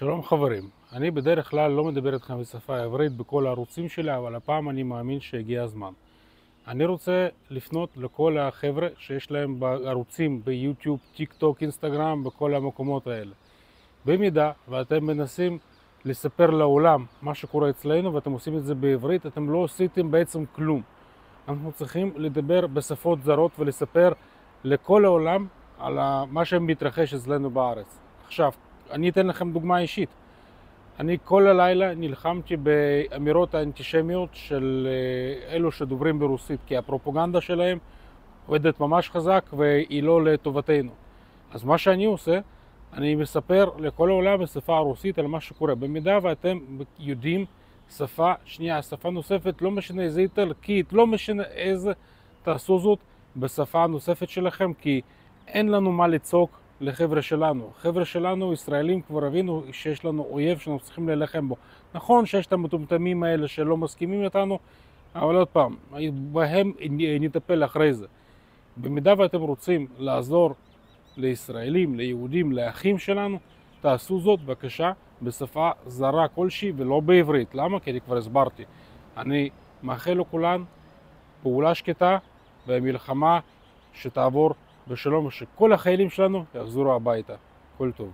שלום חברים, אני בדרך כלל לא מדבר איתכם בשפה העברית בכל הערוצים שלי, אבל הפעם אני מאמין שהגיע הזמן. אני רוצה לפנות לכל החבר'ה שיש להם בערוצים ביוטיוב, טיק טוק, אינסטגרם, בכל המקומות האלה. במידה ואתם מנסים לספר לעולם מה שקורה אצלנו ואתם עושים את זה בעברית, אתם לא עשיתם בעצם כלום. אנחנו צריכים לדבר בשפות זרות ולספר לכל העולם על מה שמתרחש אצלנו בארץ. עכשיו, אני אתן לכם דוגמה אישית. אני כל הלילה נלחמתי באמירות האנטישמיות של אלו שדוברים ברוסית, כי הפרופגנדה שלהם עובדת ממש חזק והיא לא לטובתנו. אז מה שאני עושה, אני מספר לכל העולם בשפה הרוסית על מה שקורה. במידה ואתם יודעים שפה שנייה, שפה נוספת, לא משנה איזה איטלקית, לא משנה איזה, תעשו זאת בשפה הנוספת שלכם, כי אין לנו מה לצעוק לחבר'ה שלנו. חבר'ה שלנו, ישראלים, כבר הבינו שיש לנו אויב שאנחנו צריכים להילחם בו. נכון שיש את המטומטמים האלה שלא מסכימים איתנו, אבל עוד פעם, בהם נטפל אחרי זה. במידה ואתם רוצים לעזור לישראלים, ליהודים, לאחים שלנו, תעשו זאת בבקשה בשפה זרה כלשהי ולא בעברית. למה? כי אני כבר הסברתי. אני מאחל לכולן פעולה שקטה ומלחמה שתעבור בשלום, ושכל החיילים שלנו יחזרו הביתה. כל טוב.